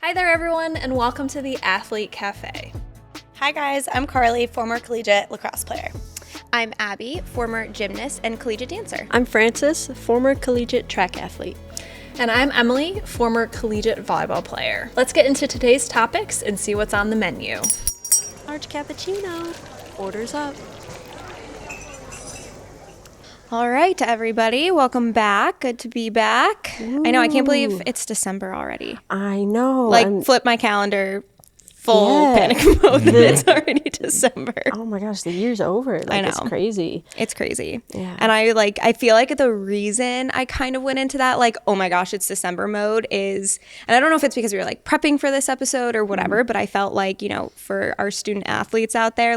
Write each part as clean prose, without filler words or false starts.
Hi there, everyone, and welcome to the Athlete Cafe. Hi guys, I'm Carly, former collegiate lacrosse player. I'm Abby, former gymnast and collegiate dancer. I'm Frances, former collegiate track athlete. And I'm Emily, former collegiate volleyball player. Let's get into today's topics and see what's on the menu. Large cappuccino. Orders up. All right, everybody, welcome back. Good to be back. Ooh. I know, I can't believe it's December already. I know. Flip my calendar, full panic mode that it's already December. Oh my gosh, the year's over. I know. It's crazy. It's crazy. Yeah. And I feel like the reason I kind of went into that, oh my gosh, it's December mode is, and I don't know if it's because we were prepping for this episode or whatever, but I felt like, for our student athletes out there,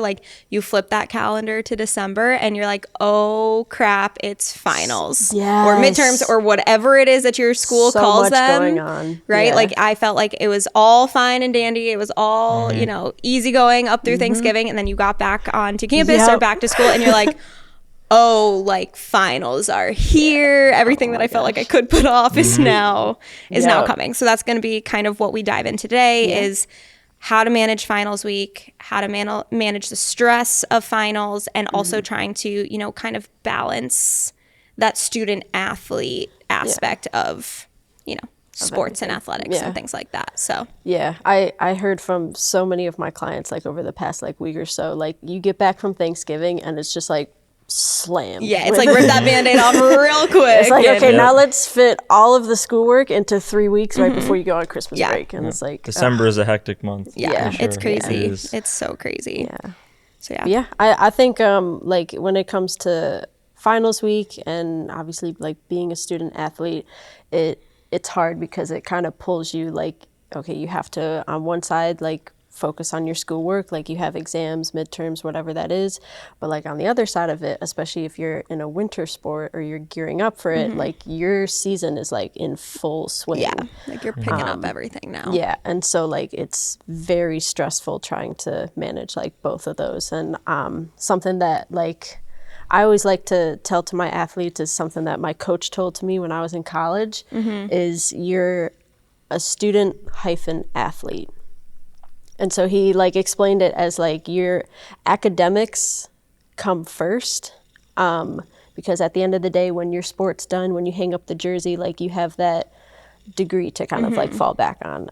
you flip that calendar to December and you're like, oh crap, it's finals or midterms or whatever it is that your school calls them. So much going on. Right? Yeah. I felt like it was all fine and dandy. It was all, easy going up through Thanksgiving. And then you got back onto campus or back to school and you're like, oh, finals are here. Everything that I felt like I could put off is now coming. So that's going to be kind of what we dive in today is how to manage finals week, how to manage the stress of finals, and also trying to, kind of balance that student athlete aspect of, sports and athletics and things like that. So I heard from so many of my clients over the past week or so, you get back from Thanksgiving and it's just slam. Yeah, it's rip that Band-Aid off real quick. It's now let's fit all of the schoolwork into 3 weeks right before you go on Christmas break. And it's December is a hectic month. Yeah, sure. it's crazy. It it's so crazy. Yeah. So I think when it comes to finals week and obviously being a student athlete, it's hard because it kind of pulls you you have to on one side focus on your schoolwork, you have exams, midterms, whatever that is, but on the other side of it, especially if you're in a winter sport or you're gearing up for it, your season is in full swing. Yeah, you're picking up everything now. Yeah, and so it's very stressful trying to manage both of those, and something that I always like to tell to my athletes is something that my coach told to me when I was in college is you're a student-athlete. And so he explained it as your academics come first, because at the end of the day, when your sport's done, when you hang up the jersey, you have that degree to kind of fall back on.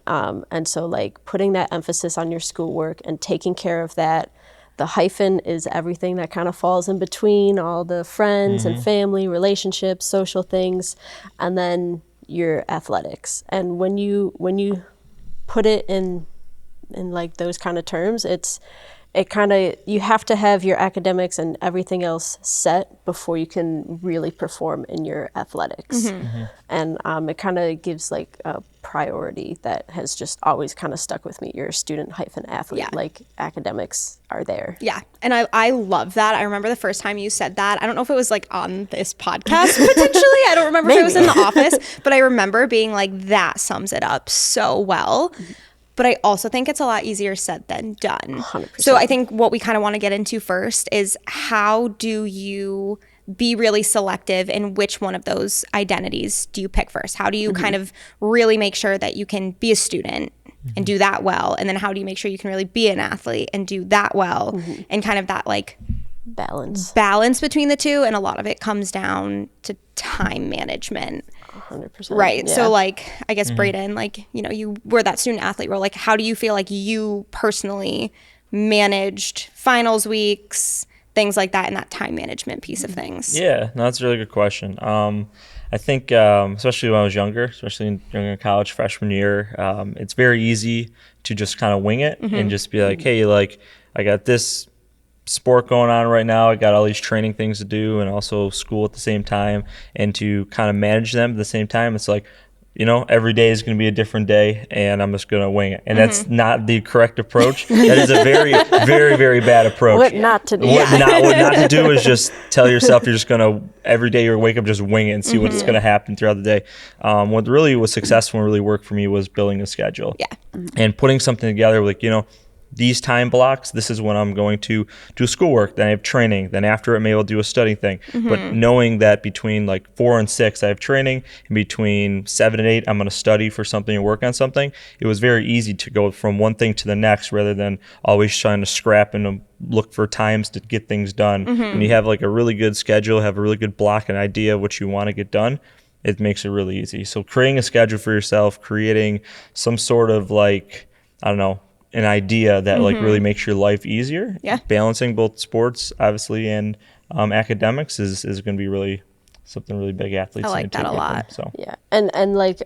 And so putting that emphasis on your schoolwork and taking care of that. The hyphen is everything that kind of falls in between, all the friends and family, relationships, social things, and then your athletics. And when you put it in those kind of terms, you have to have your academics and everything else set before you can really perform in your athletics. And it kind of gives a priority that has just always kind of stuck with me. You're a student-athlete, academics are there. Yeah, and I love that. I remember the first time you said that. I don't know if it was on this podcast potentially. I don't remember if it was in the office, but I remember being that sums it up so well. But I also think it's a lot easier said than done. 100%. So I think what we kind of want to get into first is how do you be really selective in which one of those identities do you pick first? How do you kind of really make sure that you can be a student and do that well? And then how do you make sure you can really be an athlete and do that well? And kind of that balance between the two. And a lot of it comes down to time management. 100%. Right. Yeah. So I guess Brayden, you were that student athlete role. How do you feel you personally managed finals weeks, things like that, and that time management piece of things? Yeah, no, that's a really good question. I think, especially when I was younger, especially in college, freshman year, it's very easy to just kind of wing it and just be hey, I got this sport going on right now. I got all these training things to do and also school at the same time, and to kind of manage them at the same time. It's every day is going to be a different day and I'm just going to wing it. And that's not the correct approach. That is a very, very, very bad approach. What not to do. What not to do is just tell yourself you're just going to, every day you wake up, just wing it and see what's going to happen throughout the day. What really was successful and really worked for me was building a schedule. Yeah. And putting something together these time blocks, this is when I'm going to do schoolwork, then I have training, then after it maybe I'll do a study thing. But knowing that between like 4 and 6 I have training, and between 7 and 8 I'm going to study for something or work on something, it was very easy to go from one thing to the next rather than always trying to scrap and look for times to get things done. When you have like a really good schedule, have a really good block and idea of what you want to get done, it makes it really easy. So creating a schedule for yourself, creating some sort of like, I don't know, an idea that like really makes your life easier. Yeah. Balancing both sports, obviously, and academics is going to be really something really big athletes I like need to that a take with them. lot. So Yeah, and like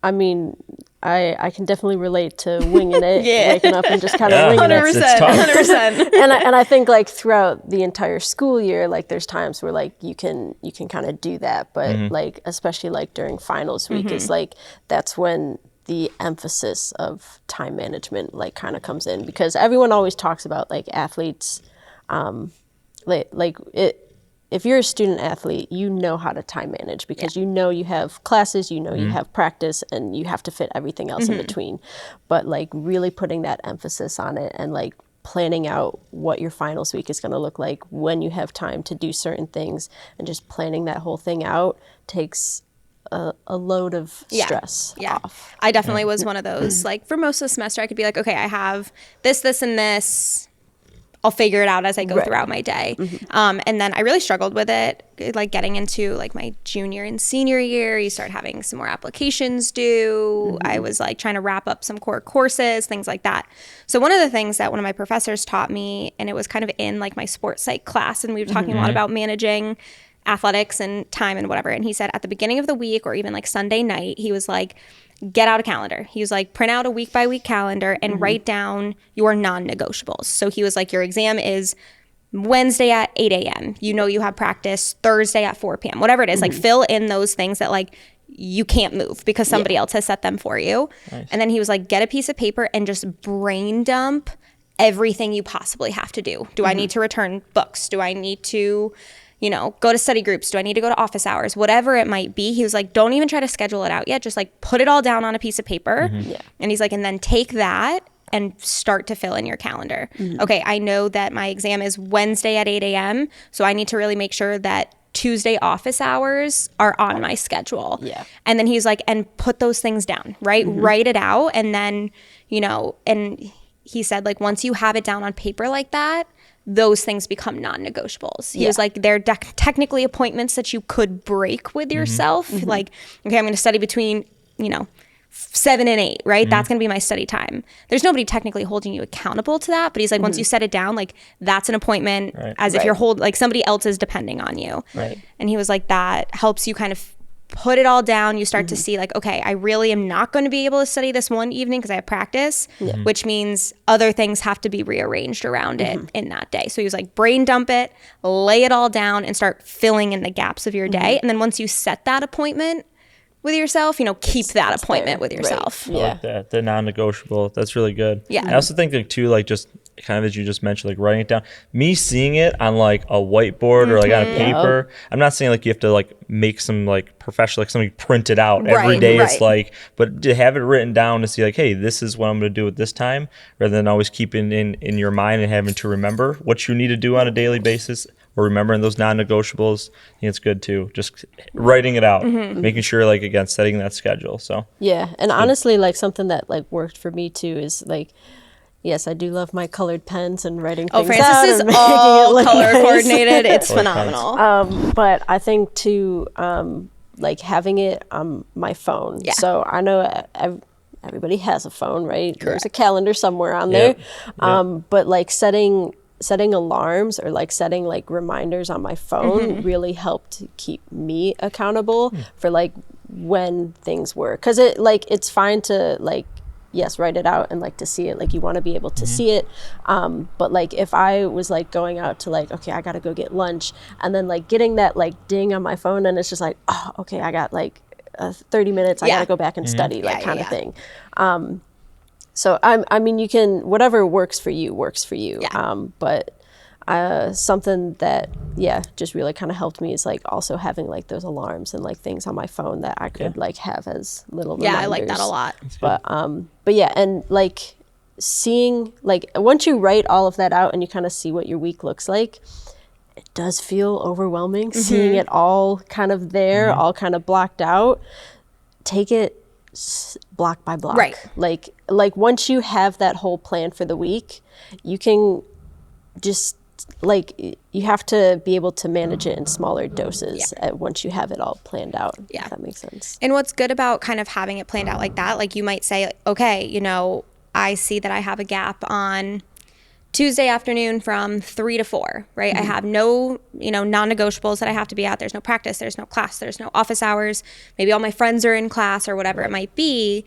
I mean, I can definitely relate to winging it, waking up and just kind of winging it. It's tough. 100%. And I think like throughout the entire school year, like there's times where like you can kind of do that, but like especially like during finals week is like that's when the emphasis of time management like kind of comes in, because everyone always talks about like athletes, like it. If you're a student athlete, you know how to time manage because you know you have classes, you know you have practice, and you have to fit everything else in between. But like really putting that emphasis on it and like planning out what your finals week is going to look like when you have time to do certain things, and just planning that whole thing out takes a load of stress off. I definitely was one of those. Like for most of the semester, I could be like, okay, I have this, and this. I'll figure it out as I go throughout my day. And then I really struggled with it, like getting into like my junior and senior year. You start having some more applications due. I was like trying to wrap up some core courses, things like that. So one of the things that one of my professors taught me, and it was kind of in like my sports psych class, and we were talking a lot about managing athletics and time and whatever. And he said at the beginning of the week or even like Sunday night, he was like, get out a calendar. He was like, print out a week by week calendar and write down your non-negotiables. So he was like, your exam is Wednesday at 8 a.m. You know you have practice Thursday at 4 p.m. Whatever it is, like fill in those things that like you can't move because somebody else has set them for you. Nice. And then he was like, get a piece of paper and just brain dump everything you possibly have to do. Do I need to return books? Do I need to go to study groups? Do I need to go to office hours? Whatever it might be. He was like, don't even try to schedule it out yet. Just like put it all down on a piece of paper. And he's like, and then take that and start to fill in your calendar. Okay, I know that my exam is Wednesday at 8 a.m. So I need to really make sure that Tuesday office hours are on my schedule. And then he's like, and put those things down, right? Write it out. And then, and he said like, once you have it down on paper like that, those things become non-negotiables. He was like, they're technically appointments that you could break with yourself. Like, okay, I'm going to study between, 7 and 8, right? That's going to be my study time. There's nobody technically holding you accountable to that, but he's like, once you set it down, like that's an appointment as if you're like somebody else is depending on you. And he was like, that helps you kind of put it all down. You start to see like, okay, I really am not going to be able to study this one evening because I have practice, which means other things have to be rearranged around it in that day. So he was like, brain dump it, lay it all down, and start filling in the gaps of your day. And then once you set that appointment with yourself, keep that appointment with yourself. I like that. The non-negotiable. That's really good. Yeah. I also think like too, like just kind of as you just mentioned, like writing it down. Me seeing it on like a whiteboard or like on a paper. I'm not saying like you have to like make some like professional, like somebody print it out every day. It's like, but to have it written down to see like, hey, this is what I'm going to do at this time, rather than always keeping in your mind and having to remember what you need to do on a daily basis. Or remembering those non-negotiables, I think it's good too. Just writing it out, making sure, like again, setting that schedule. So and honestly, like something that like worked for me too is like, yes, I do love my colored pens and writing things out. Francis is all color coordinated. It's phenomenal. But I think too, like having it on my phone. So I know everybody has a phone, right? Correct. There's a calendar somewhere on there. But like setting alarms or like setting like reminders on my phone really helped keep me accountable for like when things were, because it's fine to like write it out and like to see it, like you want to be able to see it, but like if I was like going out to like, okay, I gotta go get lunch, and then like getting that like ding on my phone, and it's just like, oh, okay, I got like 30 minutes, I gotta go back and study, like kind of thing. So I mean, you can, whatever works for you. But something that just really kind of helped me is like also having like those alarms and like things on my phone that I could like have as little reminders. I like that a lot. But yeah, and like seeing, like, once you write all of that out and you kind of see what your week looks like, it does feel overwhelming seeing it all kind of there, all kind of blocked out. Take it block by block. Right. Like once you have that whole plan for the week, you can just, like, you have to be able to manage it in smaller doses once you have it all planned out. Yeah. If that makes sense. And what's good about kind of having it planned out like that, like you might say, okay, you know, I see that I have a gap on Tuesday afternoon from 3 to 4, right? I have no, you know, non-negotiables that I have to be at. There's no practice, there's no class, there's no office hours. Maybe all my friends are in class or whatever it might be.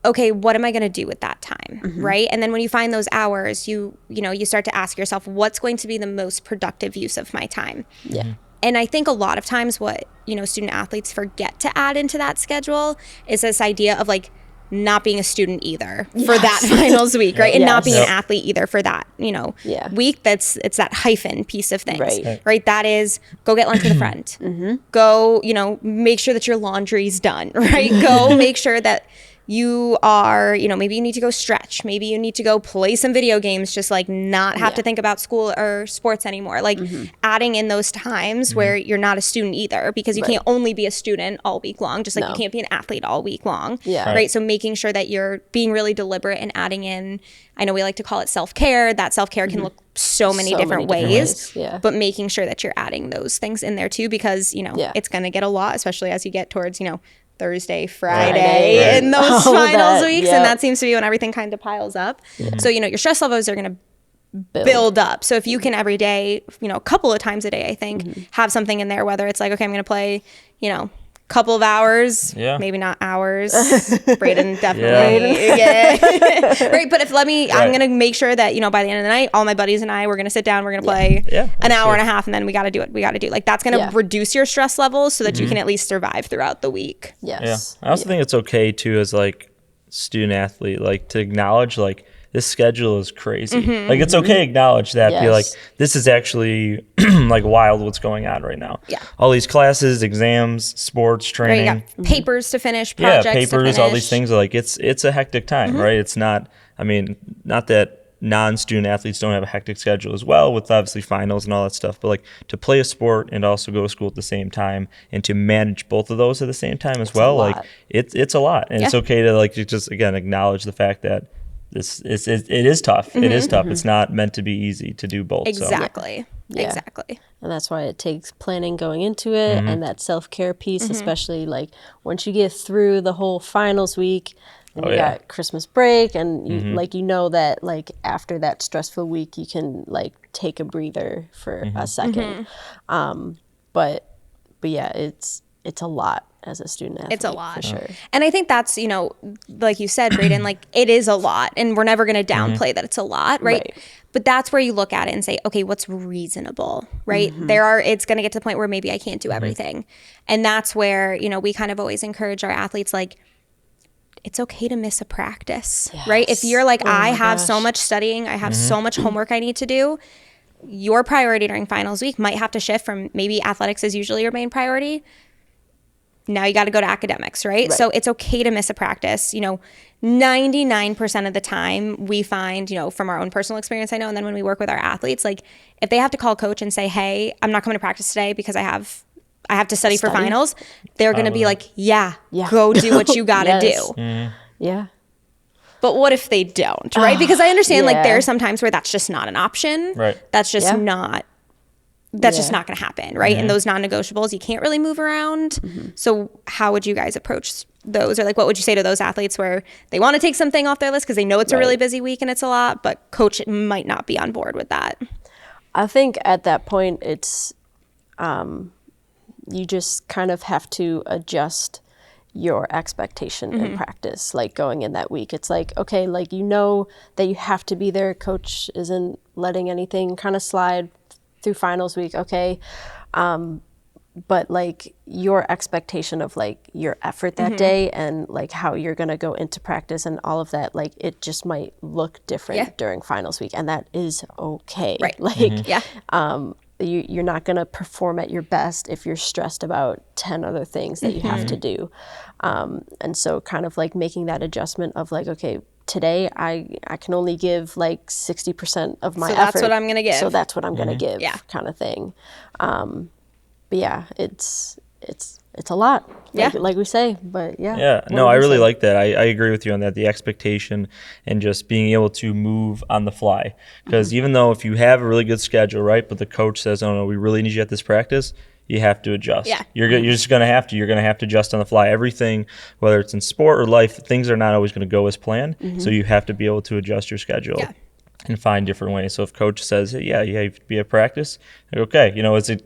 Okay, what am I going to do with that time, right? And then when you find those hours, you know, you start to ask yourself, what's going to be the most productive use of my time? Yeah. And I think a lot of times what, you know, student athletes forget to add into that schedule is this idea of like not being a student either for that finals week, right? And not being an athlete either for that, you know, week. It's that hyphen piece of things, right? That is, go get lunch with a friend. Go, you know, make sure that your laundry's done, right? Go make sure that you are, you know, maybe you need to go stretch. Maybe you need to go play some video games, just like not have to think about school or sports anymore. Like adding in those times where you're not a student either, because you can't only be a student all week long, just like you can't be an athlete all week long. Right. So making sure that you're being really deliberate and adding in, I know we like to call it self-care. That self-care can look so many different ways. But making sure that you're adding those things in there too, because, you know, it's going to get a lot, especially as you get towards, you know, Thursday, Friday in those finals weeks. And that seems to be when everything kind of piles up. So, you know, your stress levels are going to build up. So if you can every day, you know, a couple of times a day, I think, have something in there, whether it's like, okay, I'm going to play, you know, couple of hours, maybe not hours. Braden definitely. Right. But I'm going to make sure that, you know, by the end of the night, all my buddies and I, we're going to sit down, we're going to play an hour and a half, and then we got to do what we got to do. Like that's going to reduce your stress levels so that you can at least survive throughout the week. Yes. I also think it's okay too, as like student athlete, like to acknowledge like this schedule is crazy. Like it's okay to acknowledge that. Be like, this is actually like wild what's going on right now. All these classes, exams, sports, training. Right, you got papers to finish, projects to finish. All these things are like, it's a hectic time, right? It's not, I mean, not that non-student athletes don't have a hectic schedule as well, with obviously finals and all that stuff, but like to play a sport and also go to school at the same time and to manage both of those at the same time as well, like it's a lot. And it's okay to like just again acknowledge the fact that it is tough. It is tough. It's not meant to be easy to do both. Exactly. And that's why it takes planning going into it and that self-care piece, especially like once you get through the whole finals week and you got Christmas break and you like, you know that like after that stressful week you can like take a breather for a second. But yeah, it's a lot as a student athlete. It's a lot. For sure. And I think that's, you know, like you said, Braden, like it is a lot, and we're never going to downplay that it's a lot, right? But that's where you look at it and say, okay, what's reasonable, right? It's going to get to the point where maybe I can't do everything. And that's where, you know, we kind of always encourage our athletes, like, it's okay to miss a practice, right? If you're like, I have so much studying, I have so much homework I need to do, your priority during finals week might have to shift from maybe athletics is usually your main priority. Now you got to go to academics, right? So it's okay to miss a practice. You know, 99% of the time we find, you know, from our own personal experience, I know, and then when we work with our athletes, like if they have to call coach and say, hey, I'm not coming to practice today because I have to study for finals, they're going to be like, go do what you got to do. Yeah. But what if they don't, right? Because I understand like there are some times where that's just not an option. Right. That's just not. That's just not going to happen, right? And those non-negotiables, you can't really move around. So how would you guys approach those? Or like, what would you say to those athletes where they want to take something off their list because they know it's a really busy week and it's a lot, but coach might not be on board with that? I think at that point, it's you just kind of have to adjust your expectation in practice, like going in that week. It's like, okay, like you know that you have to be there. Coach isn't letting anything kind of slide through finals week, okay, but like your expectation of like your effort that day and like how you're gonna go into practice and all of that, like it just might look different during finals week, and that is okay. Right. Like, you're not gonna perform at your best if you're stressed about 10 other things that you have to do, and so kind of like making that adjustment of like, okay, today I can only give like 60% of my So effort. that's what I'm gonna give. So that's what I'm gonna give, Yeah. kind of thing. But yeah, it's a lot. Like we say, but yeah. Yeah, What no, would I you really say? like that. I agree with you on that. The expectation and just being able to move on the fly. Because even though if you have a really good schedule, right, but the coach says, "Oh no, we really need you at this practice," you have to adjust. Yeah. You're just gonna have to. You're gonna have to adjust on the fly. Everything, whether it's in sport or life, things are not always gonna go as planned. So you have to be able to adjust your schedule. Yeah. And find different ways. So if coach says, hey, yeah, you have to be at practice, like, okay,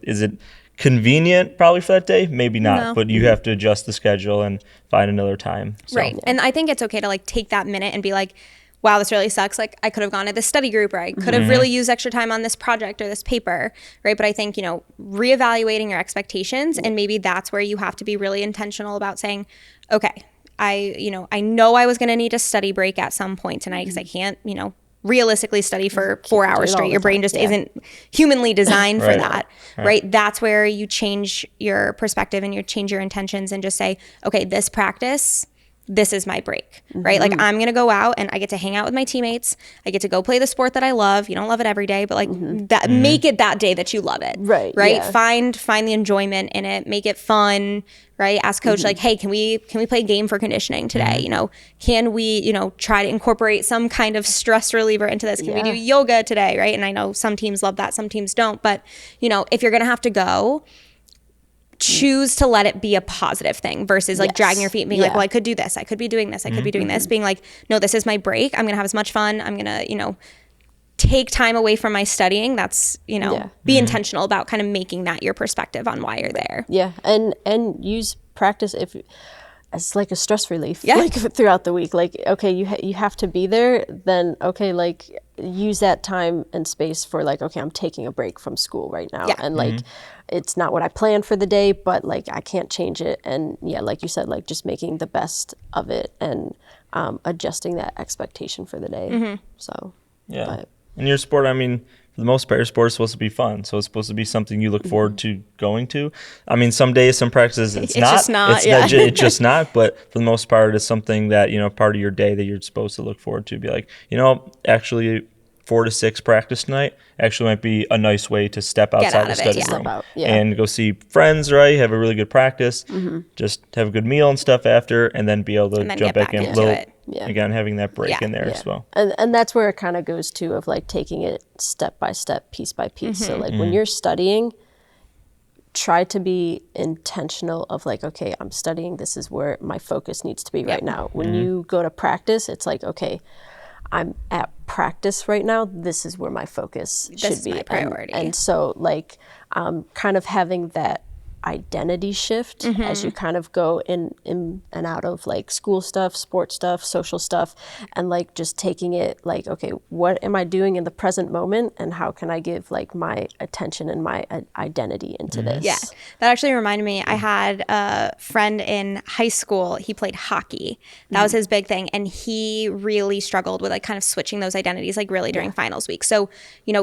is it convenient probably for that day? Maybe not, No. but you have to adjust the schedule and find another time. So, Right. And I think it's okay to like take that minute and be like, wow, this really sucks. Like I could have gone to this study group, or I could have really used extra time on this project or this paper. Right. But I think, reevaluating your expectations, and maybe that's where you have to be really intentional about saying, okay, I know I was going to need a study break at some point tonight because I can't, realistically study for 4 hours all straight. the Your brain time. just Yeah. isn't humanly designed for Right. that, right? That's where you change your perspective and you change your intentions and just say, okay, this practice, this is my break, right? Like I'm going to go out and I get to hang out with my teammates. I get to go play the sport that I love. You don't love it every day, but like that, make it that day that you love it. Right, Right. yeah. Find the enjoyment in it, make it fun, right? Ask coach like, hey, can we play a game for conditioning today? Can we, try to incorporate some kind of stress reliever into this? Can we do yoga today? Right. And I know some teams love that, some teams don't, but if you're going to have to go, choose to let it be a positive thing versus like dragging your feet and being like, Yeah. well, I could do this. I could be doing this. I could be doing this. Being like, no, this is my break. I'm going to have as much fun. I'm going to, take time away from my studying. That's, be intentional about kind of making that your perspective on why you're there. Yeah, and use practice as like a stress relief, Yeah. like throughout the week. Like, okay, you have to be there. Then okay, like use that time and space for like, okay, I'm taking a break from school right now, Yeah. and like it's not what I planned for the day, but like I can't change it. And yeah, like you said, like just making the best of it and adjusting that expectation for the day. So yeah. but- In your sport, I mean, for the most part, your sport is supposed to be fun. So it's supposed to be something you look forward to going to. I mean, some days, some practices, it's not. just not, It's just not. But for the most part, it's something that, part of your day that you're supposed to look forward to. Be like, actually 4 to 6 practice tonight actually might be a nice way to step outside out the of it, study yeah. room Step out, yeah. and go see friends, right? Have a really good practice, just have a good meal and stuff after, and then be able to And then jump get back back in. into it. Yeah. Again, having that break Yeah. in there Yeah. as well. And that's where it kind of goes to of like taking it step by step, piece by piece. So like when you're studying, try to be intentional of like, okay, I'm studying. This is where my focus needs to be right now. When you go to practice, it's like, okay, I'm at practice right now. This is where my focus should is be. my priority. And so like kind of having that identity shift as you kind of go in and out of like school stuff, sports stuff, social stuff, and like just taking it like, okay, what am I doing in the present moment and how can I give like my attention and my identity into this? Yeah, that actually reminded me. I had a friend in high school. He played hockey. That was his big thing. And he really struggled with like kind of switching those identities, like really during finals week. So,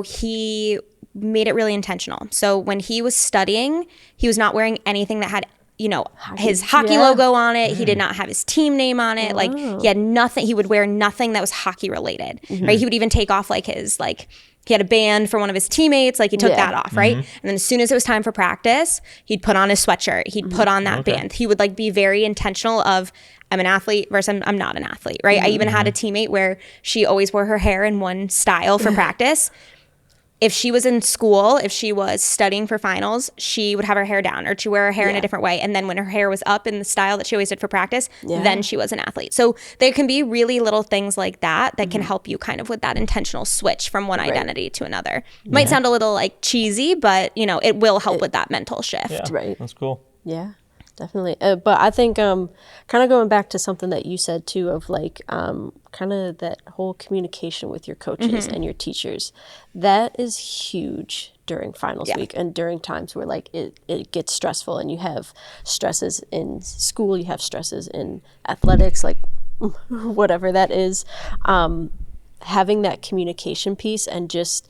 he made it really intentional. So when he was studying, he was not wearing anything that had his hockey logo on it. He did not have his team name on it. Like he had nothing. He would wear nothing that was hockey related, right? He would even take off like his he had a band for one of his teammates. Like he took that off, right? And then as soon as it was time for practice, he'd put on his sweatshirt. He'd put on that band. He would like be very intentional of I'm an athlete versus I'm not an athlete, right? I even had a teammate where she always wore her hair in one style for practice. If she was in school, if she was studying for finals, she would have her hair down or she'd wear her hair in a different way. And then when her hair was up in the style that she always did for practice, then she was an athlete. So there can be really little things like that can help you kind of with that intentional switch from one identity to another. Might sound a little like cheesy, but it will help with that mental shift. Yeah, Right. that's cool. Yeah, definitely. But I think kind of going back to something that you said too of like kind of that whole communication with your coaches and your teachers, that is huge during finals week and during times where like it gets stressful and you have stresses in school, you have stresses in athletics, like whatever that is. Having that communication piece and just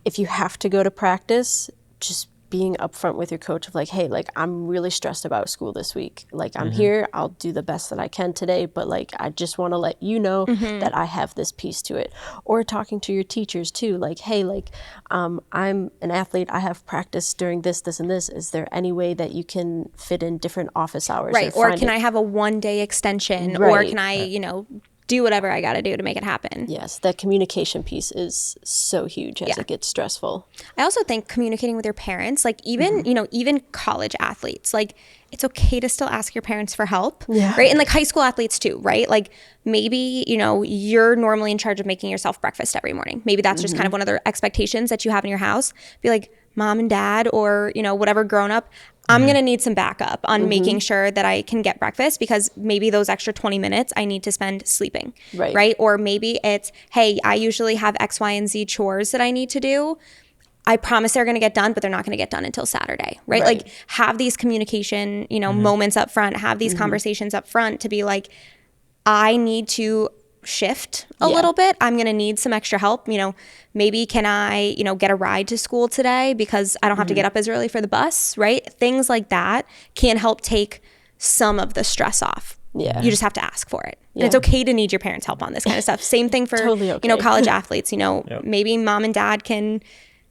if you have to go to practice, just being upfront with your coach of like, hey, like I'm really stressed about school this week. Like I'm here, I'll do the best that I can today, but like I just want to let you know that I have this piece to it. Or talking to your teachers too, like, hey, like I'm an athlete, I have practice during this, and this. Is there any way that you can fit in different office hours? Right. Or can I have a 1-day extension? Or Right. can I, you know, do whatever I got to do to make it happen? Yes, that communication piece is so huge as it gets stressful. I also think communicating with your parents, like even, you know, even college athletes, like it's okay to still ask your parents for help, right? And like high school athletes too, right? Like maybe, you know, you're normally in charge of making yourself breakfast every morning. Maybe that's just kind of one of the expectations that you have in your house. Be like, mom and dad, or, you know, whatever grown up, I'm going to need some backup on making sure that I can get breakfast, because maybe those extra 20 minutes I need to spend sleeping, right? Or maybe it's, hey, I usually have X, Y, and Z chores that I need to do. I promise they're going to get done, but they're not going to get done until Saturday, right? Like have these communication, you know, moments up front, have these conversations up front to be like, I need to shift a little bit. I'm going to need some extra help. You know, maybe can I, you know, get a ride to school today because I don't have to get up as early for the bus, right? Things like that can help take some of the stress off. Yeah. You just have to ask for it. And it's okay to need your parents' help on this kind of stuff. Same thing for, Totally okay. you know, college athletes. You know, maybe mom and dad can,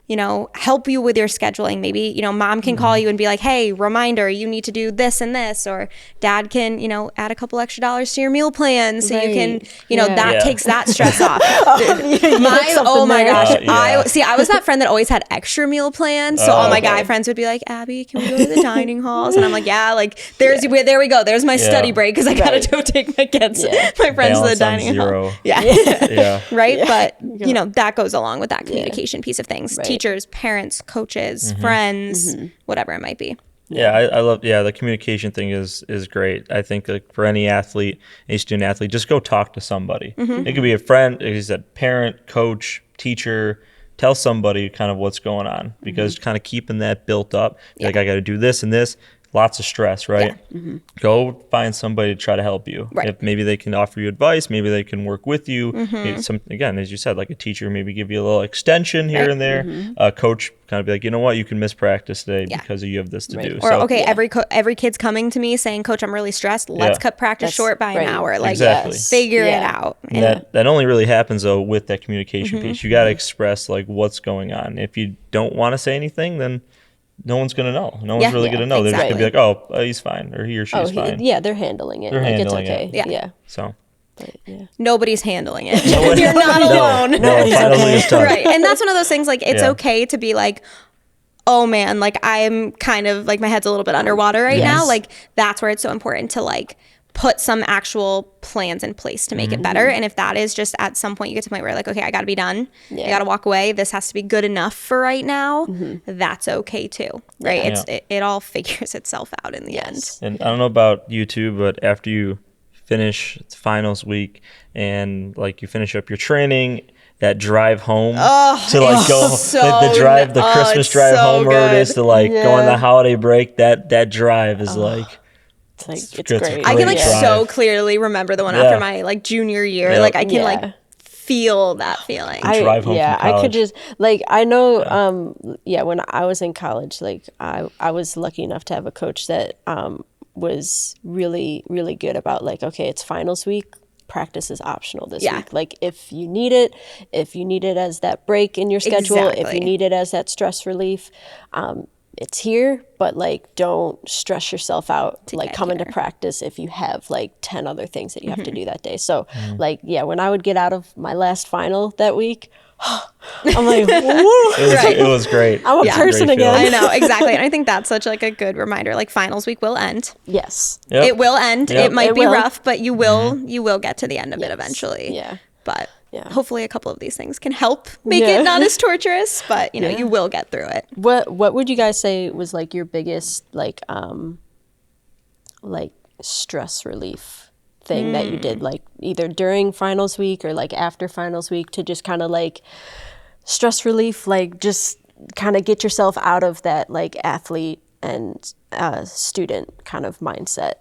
you know, help you with your scheduling. Maybe, you know, mom can call you and be like, hey, reminder, you need to do this and this. Or dad can, you know, add a couple extra dollars to your meal plan so you can, you know, that takes that stress off. Oh my gosh. I was that friend that always had extra meal plans. So all my guy friends would be like, Abby, can we go to the dining halls? And I'm like, yeah, like there we go. There's my study break because I got to go take my kids, my friends to the dining hall. Yeah. Right. But, you know, that goes along with that communication piece of things. Teachers, parents, coaches, friends, whatever it might be. Yeah, I love, the communication thing is great. I think like for any athlete, any student athlete, just go talk to somebody. It could be a friend, like you said, parent, coach, teacher. Tell somebody kind of what's going on, because kind of keeping that built up. Like, I got to do this and this. Lots of stress, right? Go find somebody to try to help you. If maybe they can offer you advice, maybe they can work with you. Maybe again, as you said, like a teacher, maybe give you a little extension here and there. A coach kind of be like, you know what, you can miss practice today because you have this to do. Or so, every kid's coming to me saying, Coach, I'm really stressed. Let's cut practice short by an hour. Like, figure it out. And that only really happens though with that communication piece. You got to express like what's going on. If you don't want to say anything, then no one's going to know. No one's really going to know. They're just going to be like, oh, he's fine, or he or she's fine. Yeah, they're handling it. They're handling it's okay. it. Yeah. So. But, nobody's handling it. You're not alone. Nobody's okay. Right. And that's one of those things, like, it's okay to be like, oh man, like I'm kind of like my head's a little bit underwater right now. Like that's where it's so important to like put some actual plans in place to make it better. And if that is just at some point you get to the point where like, okay, I got to be done. I got to walk away. This has to be good enough for right now. That's okay too. Right. It all figures itself out in the end. And I don't know about you two, but after you finish it's finals week and like you finish up your training, that drive home to like go the drive, the Christmas drive home, or it is to like go on the holiday break, that drive is like, it's great. I can like so clearly remember the one after my like junior year. Like I can like feel that feeling. Drive home from college. I could just like, I know when I was in college, like I was lucky enough to have a coach that was really, really good about like, okay, it's finals week, practice is optional this week. Like if you need it as that break in your schedule, if you need it as that stress relief, it's here, but like don't stress yourself out like coming to practice if you have like 10 other things that you have to do that day. So like, when I would get out of my last final that week, I'm like, woo! It was great. I'm a person again. I know, exactly. And I think that's such like a good reminder. Like finals week will end. Yes. It will end. It might be rough, but you will get to the end of it eventually. Yeah. But hopefully a couple of these things can help make it not as torturous, but you know, you will get through it. What would you guys say was like your biggest like stress relief thing that you did, like either during finals week or like after finals week, to just kind of like stress relief, like just kind of get yourself out of that like athlete and student kind of mindset?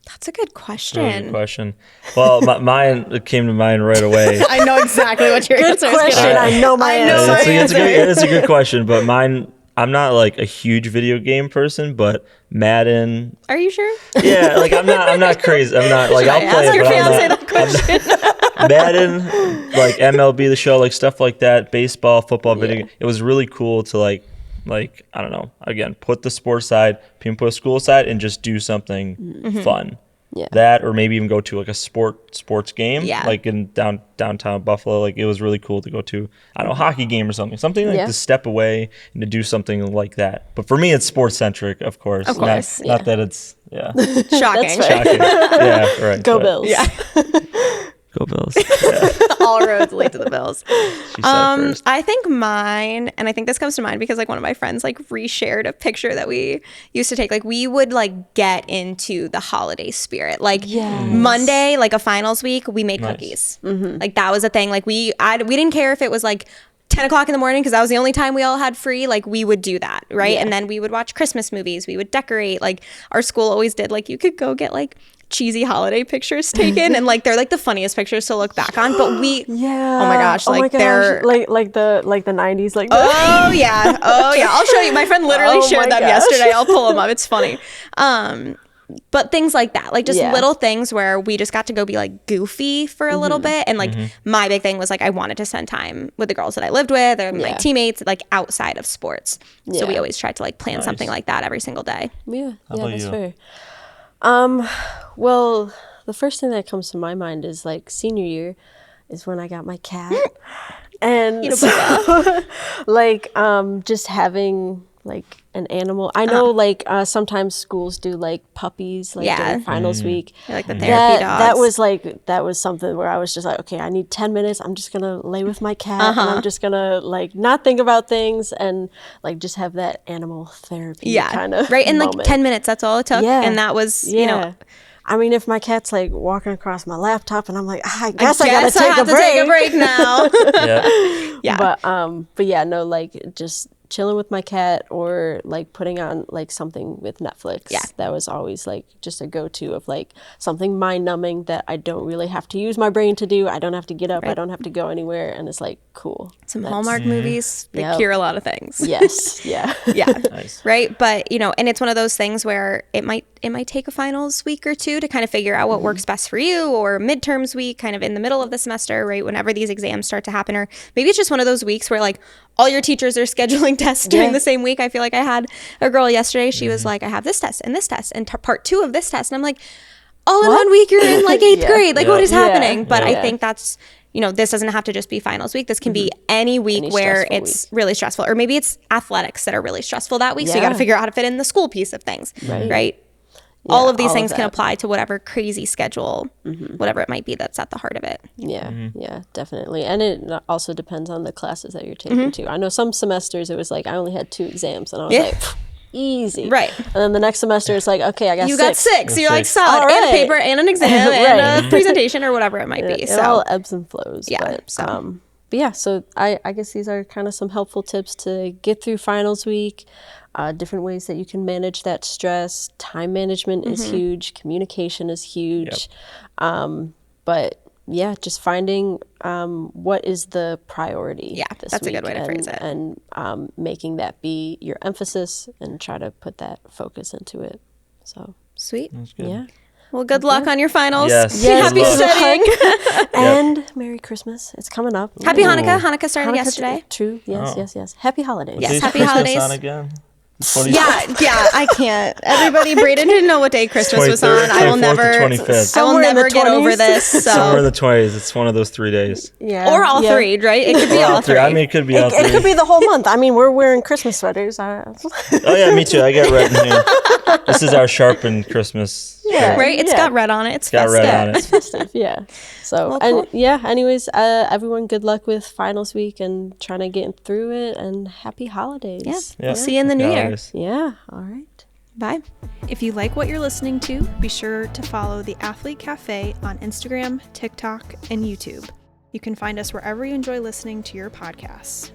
That's a good question. Really good question. Well, mine came to mind right away. I know exactly what your answer is. Good question. I know my answer. It's a good question, but mine I'm not like a huge video game person, but Madden. Are you sure? Yeah, like I'm not crazy. I'm not like I'll play Ask it, your but fiance I'm not. that question. Madden, like MLB the Show, like stuff like that, baseball, football, video game. It was really cool to like I don't know, again, put the sports side, put school aside, and just do something fun. Yeah. That, or maybe even go to like a sports game, Yeah. like in downtown Buffalo. Like it was really cool to go to, I don't know, hockey game or something like to step away and to do something like that. But for me, it's sports centric, of course. Of course, not that it's Shocking. shocking. Yeah, right. Go but- Bills. Yeah. Go Bills. Yeah. All roads lead to the Bills. She said first. I think mine, and I think this comes to mind because like one of my friends like reshared a picture that we used to take. Like we would like get into the holiday spirit. Like Monday, like a finals week, we made cookies. Like that was a thing. Like we didn't care if it was like 10 o'clock in the morning because that was the only time we all had free. Like we would do that, right? And then we would watch Christmas movies. We would decorate. Like our school always did. Like you could go get like cheesy holiday pictures taken, and like they're like the funniest pictures to look back on. But we, oh my gosh, they're like the 90s, like oh yeah, I'll show you. My friend literally Oh shared my them gosh. yesterday. I'll pull them up. It's funny. But things like that, like just little things where we just got to go be like goofy for a little bit. And like my big thing was like I wanted to spend time with the girls that I lived with or my teammates, like outside of sports. So we always tried to like plan something like that every single day. Yeah, about that's you? fair. Well, the first thing that comes to my mind is like senior year is when I got my cat. And so, like just having like an animal. I know like sometimes schools do like puppies like during finals week. They're like the therapy dogs. That was something where I was just like, okay, I need 10 minutes. I'm just going to lay with my cat and I'm just going to like not think about things and like just have that animal therapy kind of right. And moment. like 10 minutes, that's all it took. And that was, you know, I mean, if my cat's like walking across my laptop and I'm like, I guess I gotta I have to take a break now. But yeah, no, like just chilling with my cat or like putting on like something with Netflix. Yeah. That was always like just a go-to of like something mind numbing that I don't really have to use my brain to do. I don't have to get up. I don't have to go anywhere. And it's like, cool. Some Hallmark movies, they cure a lot of things. Yes. Yeah. Yeah. Nice. Right. But, you know, and it's one of those things where it might take a finals week or two to kind of figure out what works best for you, or midterms week kind of in the middle of the semester, right? Whenever these exams start to happen, or maybe it's just one of those weeks where like all your teachers are scheduling tests during the same week. I feel like I had a girl yesterday. She was like, I have this test and part 2 of this test. And I'm like, all in 1 week, you're in like 8th grade. Like what is happening? But I think that's, you know, this doesn't have to just be finals week. This can be any week where it's really stressful, or maybe it's athletics that are really stressful that week. So you got to figure out how to fit in the school piece of things, right? All of these things can apply to whatever crazy schedule, whatever it might be that's at the heart of it. Yeah, yeah, definitely. And it also depends on the classes that you're taking too. I know some semesters it was like I only had 2 exams and I was like, easy. Right. And then the next semester it's like, okay, I got You 6. got 6. So you're like 6. solid. All And a right. paper and an exam and a presentation or whatever it might be. It So all ebbs and flows. Yeah, But yeah, so I guess these are kind of some helpful tips to get through finals week, different ways that you can manage that stress. Time management is huge. Communication is huge. But yeah, just finding what is the priority. Yeah, this that's a week good way to phrase it. And making that be your emphasis and try to put that focus into it. So sweet. yeah. Well, good luck on your finals. Yes. Happy Good luck. studying. And Merry Christmas. It's coming up. Happy Ooh. Hanukkah. Hanukkah started Hanukkah's yesterday. True. Yes, Oh. yes. Happy holidays. Yes, Today's happy Christmas holidays. on again. Yeah, I can't. Everybody, Braden didn't know what day Christmas was on. I will 24th to never, 25th. I will Somewhere in never the get over 20s. this. Somewhere in So, the 20s. It's one of those 3 days. Yeah. or all 3, right? It could be all 3. I mean, it could be all 3. It could be the whole month. I mean, we're wearing Christmas sweaters. Oh yeah, me too. I got red in here. This is our sharpened Christmas. Yeah. Right? It's got red on it. It's Got festive. red on it. Festive, yeah. So, Well, cool. and yeah, anyways, everyone good luck with finals week and trying to get through it, and happy holidays. Yeah. Yeah. We'll see you in the new year. Holidays. Yeah, all right. Bye. If you like what you're listening to, be sure to follow the Athlete Cafe on Instagram, TikTok, and YouTube. You can find us wherever you enjoy listening to your podcasts.